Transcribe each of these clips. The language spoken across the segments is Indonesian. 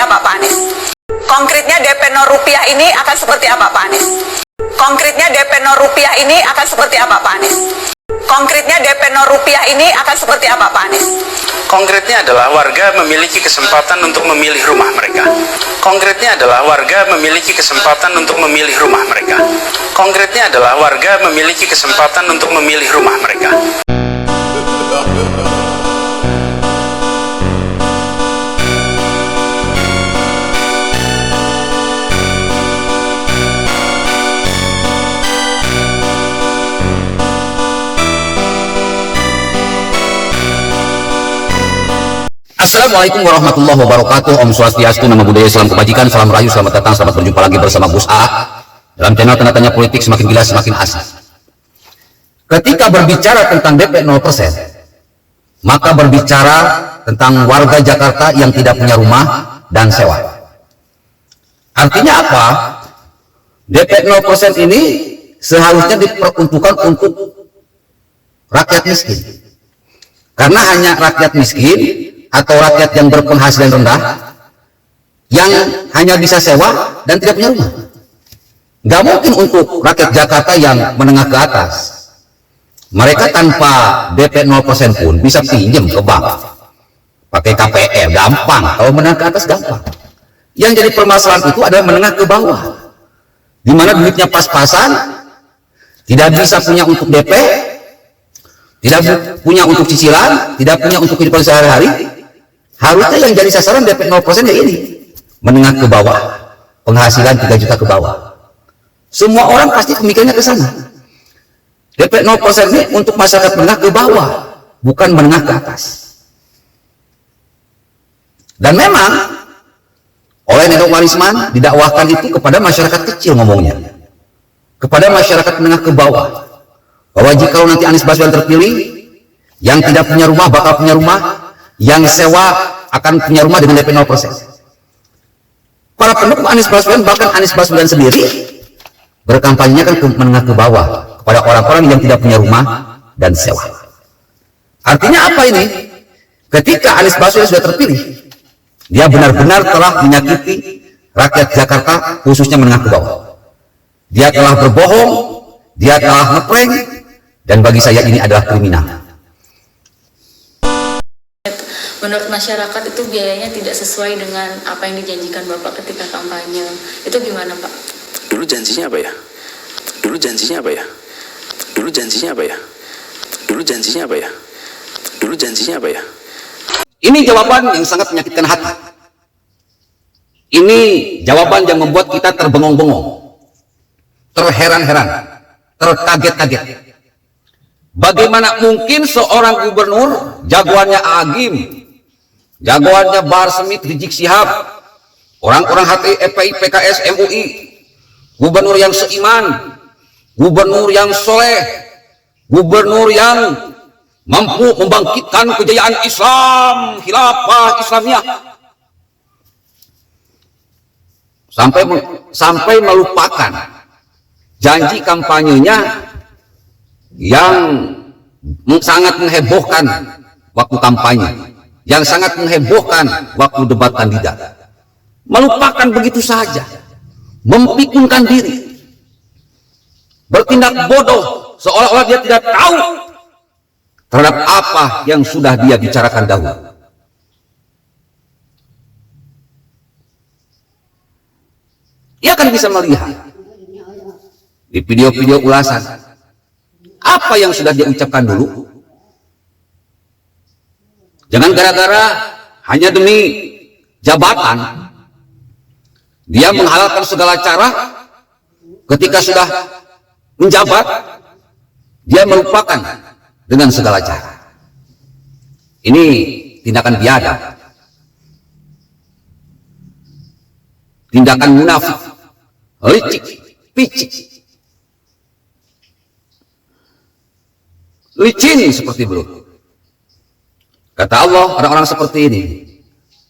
apa Pak Anies? Konkretnya DP 0 rupiah ini akan seperti apa Pak Anies? Konkretnya DP 0 rupiah ini akan seperti apa Pak Anies? Konkretnya DP 0 rupiah ini akan seperti apa Pak Anies? Konkretnya adalah warga memiliki kesempatan untuk memilih rumah mereka. Konkretnya adalah warga memiliki kesempatan untuk memilih rumah mereka. Konkretnya adalah warga memiliki kesempatan untuk memilih rumah mereka. Assalamualaikum warahmatullahi wabarakatuh. Om Swastiastu, Namo Buddhaya, salam kebajikan, salam rahayu, selamat datang, selamat berjumpa lagi bersama Gus A dalam channel Tanda Tanya Politik, semakin gila semakin asik. Ketika berbicara tentang DP 0%, maka berbicara tentang warga Jakarta yang tidak punya rumah dan sewa. Artinya apa? DP 0% ini seharusnya diperuntukkan untuk rakyat miskin. Karena hanya rakyat miskin atau rakyat yang berpenghasilan rendah yang hanya bisa sewa dan tidak punya rumah. Nggak mungkin untuk rakyat Jakarta yang menengah ke atas. Mereka tanpa DP 0% pun bisa pinjam ke bank pakai KPR, gampang. Kalau menengah ke atas gampang. Yang jadi permasalahan itu adalah menengah ke bawah, di mana duitnya pas-pasan, tidak bisa punya untuk DP, tidak punya untuk cicilan, tidak punya untuk kehidupan sehari-hari. Harusnya yang jadi sasaran DP 0% ya ini, menengah ke bawah, penghasilan 3 juta ke bawah. Semua orang pasti pemikirannya ke sana. DP 0% ini untuk masyarakat menengah ke bawah, bukan menengah ke atas. Dan memang oleh Nenowarisman Warisman didakwahkan itu kepada masyarakat kecil ngomongnya, kepada masyarakat menengah ke bawah, bahwa jika nanti Anies Baswedan terpilih, yang tidak punya rumah bakal punya rumah, yang sewa akan punya rumah dengan DP 0%. Para pendukung Anies Baswedan, bahkan Anies Baswedan sendiri berkampanye kan menengah ke bawah, kepada orang-orang yang tidak punya rumah dan sewa. Artinya apa ini? Ketika Anies Baswedan sudah terpilih, dia benar-benar telah menyakiti rakyat Jakarta, khususnya menengah ke bawah. Dia telah berbohong, dia telah ngeprank, dan bagi saya ini adalah kriminal. Menurut masyarakat itu biayanya tidak sesuai dengan apa yang dijanjikan Bapak ketika kampanye. Itu gimana Pak? Dulu janjinya apa ya? Dulu janjinya apa ya? Dulu janjinya apa ya? Dulu janjinya apa ya? Dulu janjinya apa ya? Ini jawaban yang sangat menyakitkan hati. Ini jawaban yang membuat kita terbengong-bengong, terheran-heran, terkaget-kaget. Bagaimana mungkin seorang gubernur, jagoannya Agim, jagoannya Bahar Smith, Rizik Syihab, orang-orang HTI, FPI, PKS, MUI, gubernur yang seiman, gubernur yang soleh, gubernur yang mampu membangkitkan kejayaan Islam, khilafah Islamiyah, sampai melupakan janji kampanyenya yang sangat menghebohkan waktu kampanye, yang sangat menghebohkan waktu debat kandidat. Melupakan begitu saja, mempikunkan diri, bertindak bodoh seolah-olah dia tidak tahu terhadap apa yang sudah dia bicarakan dahulu. Dia akan bisa melihat di video-video ulasan apa yang sudah dia ucapkan dulu. Jangan gara-gara hanya demi jabatan dia menghalalkan segala cara. Ketika sudah menjabat, dia melupakan dengan segala cara. Ini tindakan biadab, tindakan munafik, licik, picik, licin seperti belut. Kata Allah, orang-orang seperti ini,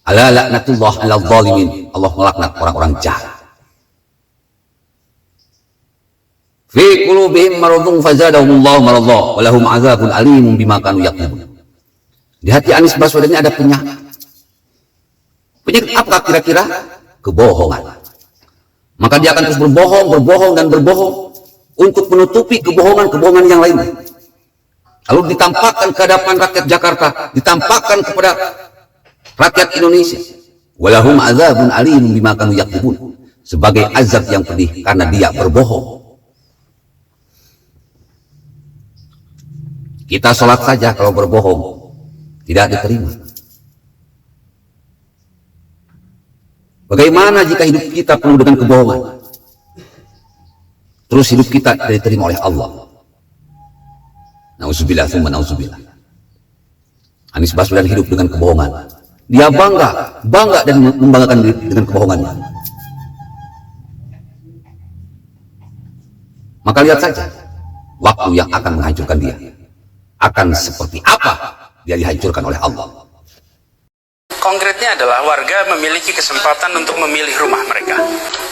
ala laknatullah ala zalimin, Allah melaknat orang-orang jahat. Fi qulubihim maradun fazadahumullahu maradha wa lahum azabun alimun bima kanu yakzibun. Di hati Anies Baswedan ini ada penyakit. Penyakit apa kira-kira? Kebohongan. Maka dia akan terus berbohong dan berbohong untuk menutupi kebohongan-kebohongan yang lain. Lalu ditampakkan ke hadapan rakyat Jakarta, ditampakkan kepada rakyat Indonesia. Walahum azabun alim bima kanu yaktubun. Sebagai azab yang pedih karena dia berbohong. Kita sholat saja kalau berbohong tidak diterima. Bagaimana jika hidup kita penuh dengan kebohongan? Terus hidup kita tidak diterima oleh Allah. Nauzubillah, tsumma nauzubillah. Anies Baswedan hidup dengan kebohongan. Dia bangga dan membanggakan diri dengan kebohongannya. Maka lihat saja waktu yang akan menghancurkan dia. Akan seperti apa dia dihancurkan oleh Allah. Konkretnya adalah warga memiliki kesempatan untuk memilih rumah mereka.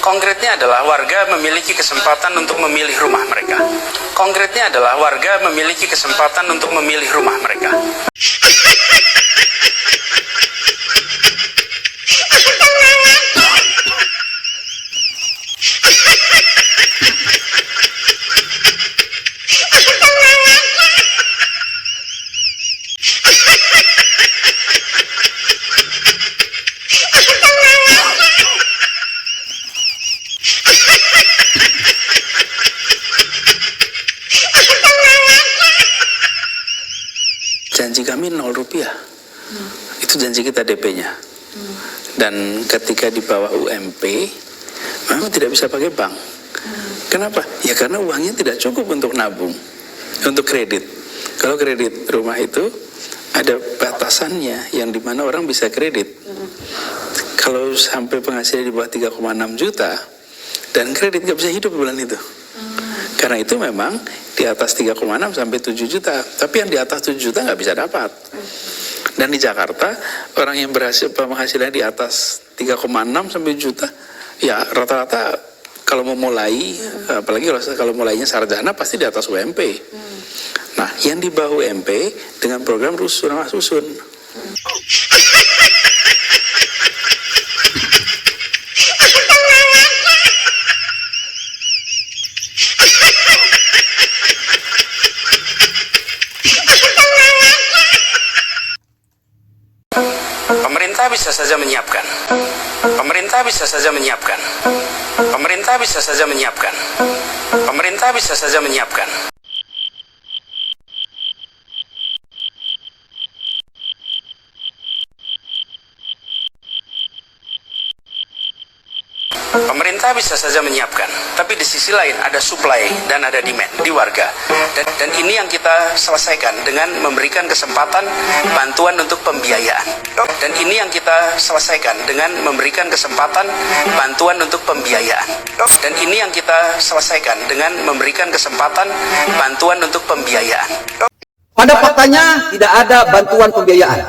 Konkretnya adalah warga memiliki kesempatan untuk memilih rumah mereka. Konkretnya adalah warga memiliki kesempatan untuk memilih rumah mereka. Janji kami 0 rupiah. Itu janji kita DP-nya. Dan ketika di bawah UMP, memang tidak bisa pakai bank. Kenapa? Ya karena uangnya tidak cukup untuk nabung, untuk kredit. Kalau kredit rumah itu ada batasannya, yang dimana orang bisa kredit. Kalau sampai penghasilan di bawah 3,6 juta, dan kredit nggak bisa hidup bulan itu. Karena itu memang di atas 3,6 sampai 7 juta. Tapi yang di atas 7 juta nggak bisa dapat. Dan di Jakarta, orang yang berhasil penghasilan di atas 3,6 sampai juta, ya rata-rata kalau mau mulai, apalagi kalau mulainya sarjana, pasti di atas UMP. Nah, yang di bawah UMP dengan program rusun rumah susun. Pemerintah bisa saja menyiapkan. Pemerintah bisa saja menyiapkan. Pemerintah bisa saja menyiapkan. Pemerintah bisa saja menyiapkan. Pemerintah bisa saja menyiapkan, tapi di sisi lain ada supply dan ada demand di warga. Dan ini yang kita selesaikan dengan memberikan kesempatan bantuan untuk pembiayaan. Dan ini yang kita selesaikan dengan memberikan kesempatan bantuan untuk pembiayaan. Dan ini yang kita selesaikan dengan memberikan kesempatan bantuan untuk pembiayaan. Pada faktanya tidak ada bantuan pembiayaan.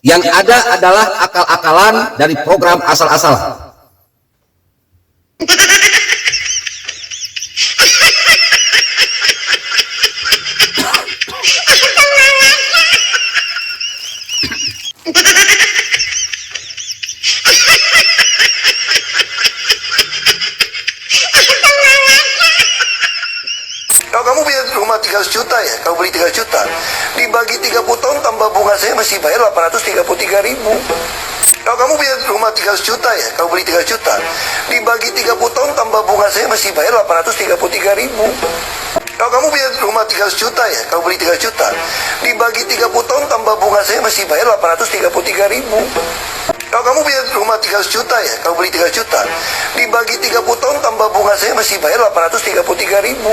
Yang ada adalah akal-akalan dari program asal-asalan. Kalau kamu punya rumah 300 juta ya, kamu beli 3 juta, dibagi 30 tahun tambah bunga saya masih bayar 833 ribu. Kalau kamu punya rumah 300 juta ya, kamu beli 3 juta, dibagi 30 tahun tambah bunga saya masih bayar 833 ribu. Kalau kamu punya rumah 300 juta ya, kamu beli 3 juta, dibagi 30 tahun tambah bunga saya masih bayar 833 ribu. Kalau kamu punya rumah 300 juta ya, kamu beli 3 juta, dibagi 30 tahun tambah bunga saya masih bayar 833 ribu.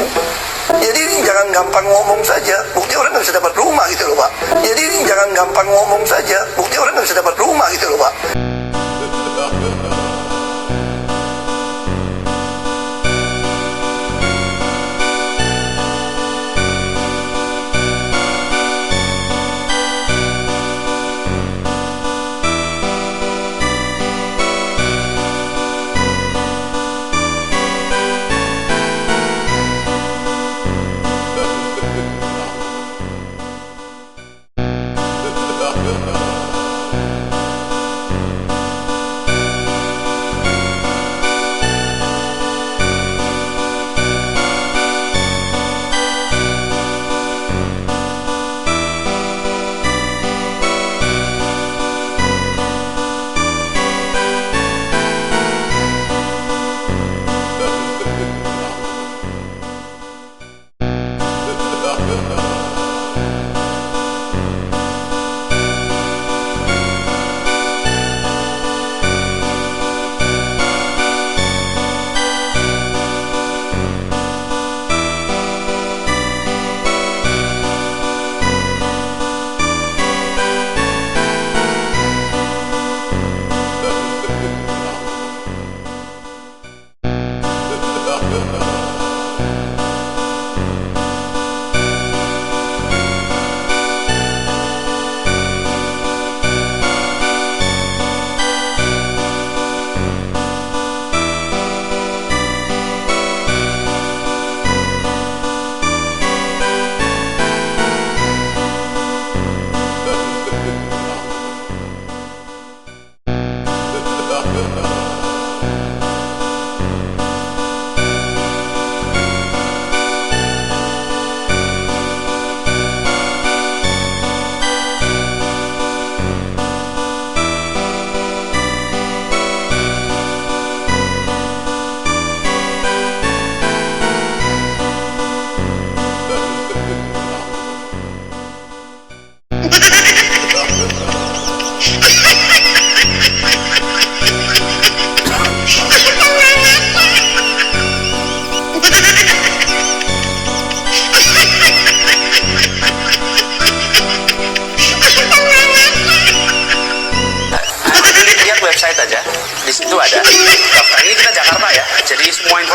Jadi jangan gampang ngomong saja, bukti orang nggak bisa dapat rumah gitu loh Pak. Jadi jangan gampang ngomong saja, bukti orang nggak bisa dapat rumah gitu loh Pak.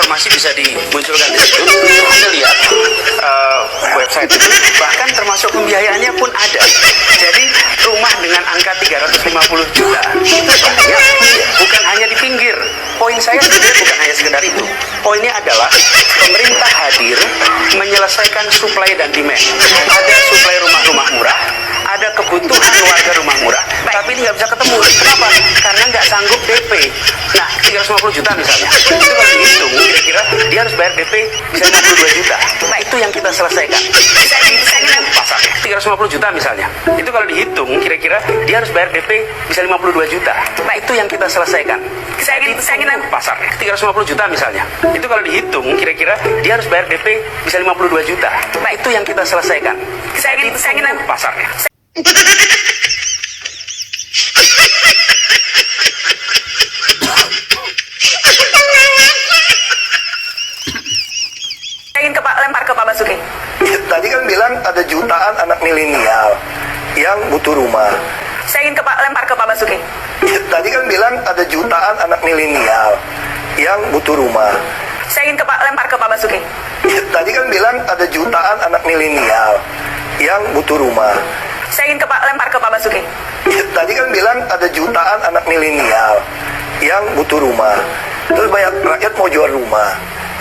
informasi bisa dimunculkan di situ. Anda lihat website itu, bahkan termasuk pembiayaannya pun ada. Jadi rumah dengan angka 350 juta itu banyak, bukan hanya di pinggir. Poin saya sebenarnya bukan hanya sekedar itu. Poinnya adalah pemerintah hadir menyelesaikan supply dan demand. Ada supply rumah-rumah murah, ada kebutuhan warga rumah murah, tapi ini nggak bisa ketemu. Kenapa? Karena nggak sanggup DP. Nah, 350 juta misalnya, itu kalau dihitung kira-kira dia harus bayar DP bisa 52 juta. Nah, itu yang kita selesaikan. Pasarnya 350 juta misalnya, itu kalau dihitung kira-kira dia harus bayar DP bisa 52 juta. Nah, itu yang kita selesaikan. Pasarnya 350 juta misalnya, itu kalau dihitung kira-kira dia harus bayar DP bisa 52 juta. Nah, itu yang kita selesaikan. Pasarnya. Saya ingin lempar ke Pak Basuki. Tadi kan bilang ada jutaan anak milenial yang butuh rumah. Saya ingin lempar ke Pak Basuki. Tadi kan bilang ada jutaan anak milenial yang butuh rumah. Saya ingin lempar ke Pak Basuki. Tadi kan bilang ada jutaan anak milenial yang butuh rumah. Saya ingin lempar ke Pak Basuki. Tadi kan bilang ada jutaan anak milenial yang butuh rumah. Terus banyak rakyat mau jual rumah.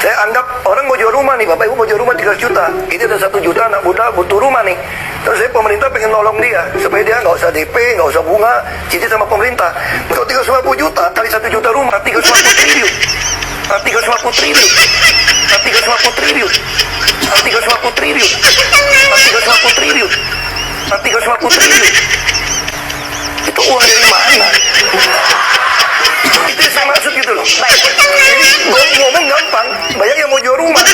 Saya anggap orang mau jual rumah nih, Bapak Ibu mau jual rumah 3 juta. Ini ada 1 juta anak muda butuh rumah nih. Terus saya pemerintah pengen nolong dia supaya dia nggak usah DP, nggak usah bunga, cicil sama pemerintah. Kalau 350 juta kali 1 juta rumah, 350 triliun. 350 triliun. 350 triliun. 350 triliun. 350 triliun. 350 triliun. Itu uang dari mana? Itu yang saya maksud gitu loh. Baik. Jadi ngomong gampang, banyak yang mau jual rumah, ada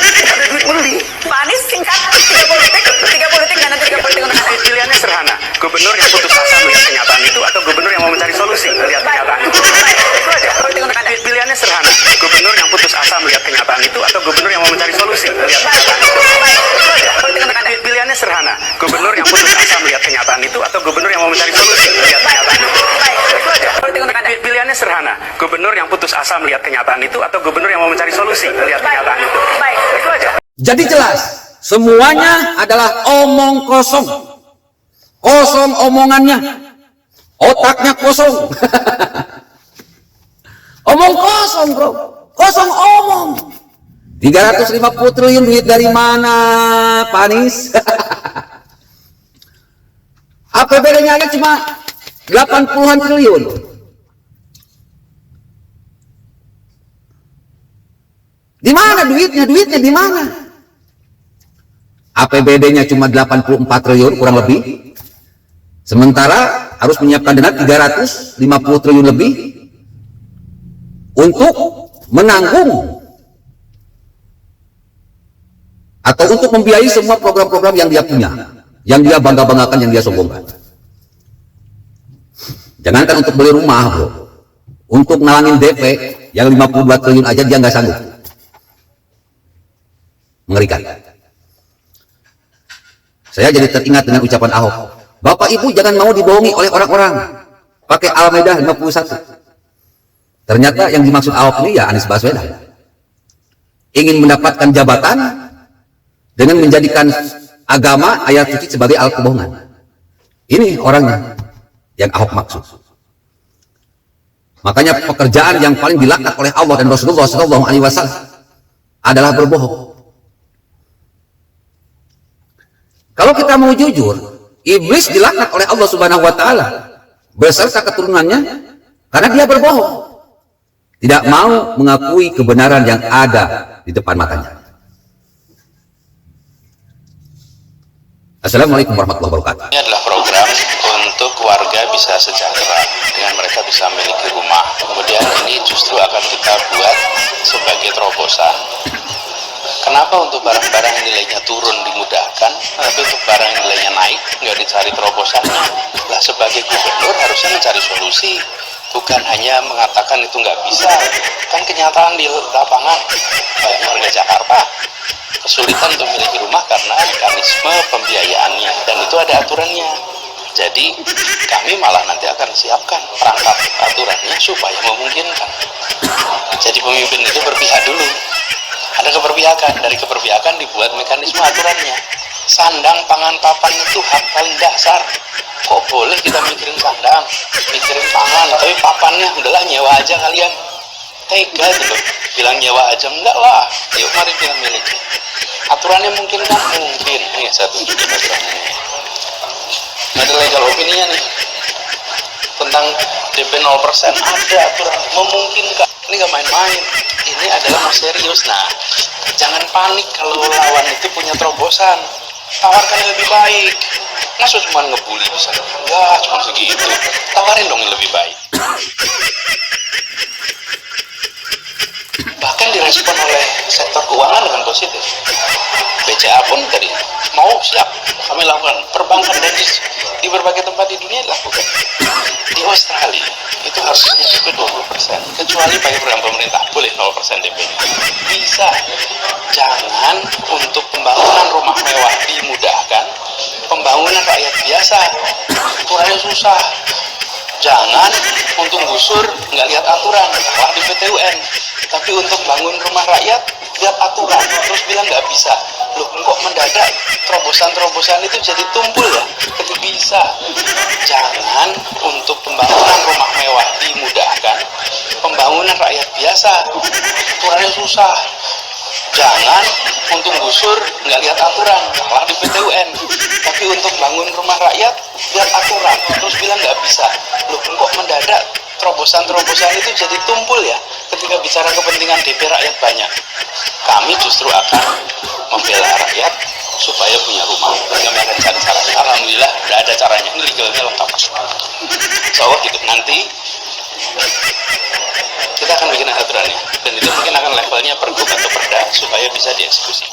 duit beli. Pak Anies singkat, 3 politik dan nanti 3 politik untuk Anda. Pilihannya sederhana, gubernur yang putus asa melihat kenyataan itu atau gubernur yang mau mencari solusi melihat kenyataan itu. Baik, itu aja politik untuk Anda. Pilihannya sederhana, gubernur yang putus asa melihat kenyataan itu atau gubernur yang mau mencari solusi melihat kenyataan itu. Baik, itu aja politik untuk Anda. Pilihannya sederhana, gubernur yang putus asa melihat kenyataan itu atau gubernur yang mau mencari solusi melihat kenyataan itu. Baik, itu aja politik untuk Anda. Pilihannya sederhana, gubernur yang putus asa melihat kenyataan itu atau gubernur yang mau mencari solusi melihat Baik, kenyataan itu. baik, itu aja. Jadi jelas, semuanya adalah omong kosong. Kosong omongannya. Otaknya kosong. Omong kosong, bro. Kosong omong. 350 triliun duit dari mana, Pak Anies? APBD-nya aja cuma 80-an triliun. Di mana duitnya? Duitnya di mana? APBD-nya cuma 84 triliun kurang lebih. Sementara harus menyiapkan dana 350 triliun lebih untuk menanggung atau untuk membiayai semua program-program yang dia punya, yang dia bangga-banggakan, yang dia sombongkan. Jangankan untuk beli rumah, bro. Untuk nalangin DP yang 52 triliun aja dia nggak sanggup. Mengerikan. Saya jadi teringat dengan ucapan Ahok. Bapak Ibu jangan mau dibohongi oleh orang-orang. Pakai Al-Maidah 51. Ternyata yang dimaksud Ahok ini ya Anies Baswedan. Ingin mendapatkan jabatan dengan menjadikan agama ayat suci sebagai alat kebohongan. Ini orangnya yang Ahok maksud. Makanya pekerjaan yang paling dilaknat oleh Allah dan Rasulullah SAW adalah berbohong. Kalau kita mau jujur, iblis dilaknat oleh Allah Subhanahu wa taala beserta keturunannya karena dia berbohong. Tidak mau mengakui kebenaran yang ada di depan matanya. Assalamualaikum warahmatullahi wabarakatuh. Ini adalah program untuk warga bisa sejahtera dengan mereka bisa memiliki rumah. Kemudian ini justru akan kita buat sebagai terobosan. Kenapa untuk barang-barang yang nilainya turun dimudahkan, tapi untuk barang yang nilainya naik nggak dicari terobosannya? Lah sebagai gubernur harusnya mencari solusi, bukan hanya mengatakan itu nggak bisa. Kan kenyataan di lapangan, banyak warga Jakarta kesulitan untuk memiliki rumah karena mekanisme pembiayaannya, dan itu ada aturannya. Jadi kami malah nanti akan siapkan perangkat aturannya supaya memungkinkan. Jadi pemimpin itu berpihak dulu. keberpihakan. Dari keberpihakan dibuat mekanisme aturannya. Sandang, pangan, papan itu hak paling dasar. Kok boleh kita mikirin sandang, mikirin pangan, tapi papannya udahlah nyewa aja kalian. Tega itu loh, bilang nyewa aja, enggak lah, yuk mari kita miliki. Aturannya mungkin kan? Mungkin. Ini satu juga aturannya. Ini ada legal opininya nih tentang DP 0%, ada aturan memungkinkan. Ini gak main-main, ini adalah mau serius. Nah, jangan panik kalau lawan itu punya terobosan, tawarkan yang lebih baik. Masa cuma ngebully bisa? Enggak, cuma segitu. Tawarin dong yang lebih baik. Bahkan direspon oleh sektor keuangan dengan positif. BCA pun tadi mau siap kami lakukan. Perbankan dan di berbagai tempat di dunia dilakukan. Di Australia itu harusnya DP 20%, kecuali pakai program pemerintah boleh 0% DP. Bisa. Jangan untuk pembangunan rumah mewah dimudahkan, pembangunan rakyat biasa aturannya susah. Jangan untuk gusur nggak lihat aturan, malah di PT UN. Tapi untuk bangun rumah rakyat lihat aturan, terus bilang nggak bisa. Loh, kok mendadak terobosan-terobosan itu jadi tumpul ya? Jadi bisa. Jangan untuk pembangunan rumah mewah dimudahkan, pembangunan rakyat biasa aturannya susah. Jangan untuk gusur nggak lihat aturan, malah di PT UN. Tapi untuk bangun rumah rakyat lihat aturan, terus bilang nggak bisa. Loh, kok mendadak terobosan-terobosan itu jadi tumpul ya ketika bicara kepentingan DP rakyat banyak. Kami justru akan membela rakyat supaya punya rumah. Kami akan cari caranya. Alhamdulillah udah ada caranya, ini legalnya lengkap. So gitu, nanti kita akan bikin aturannya, dan itu mungkin akan levelnya pergub atau perda supaya bisa dieksekusi.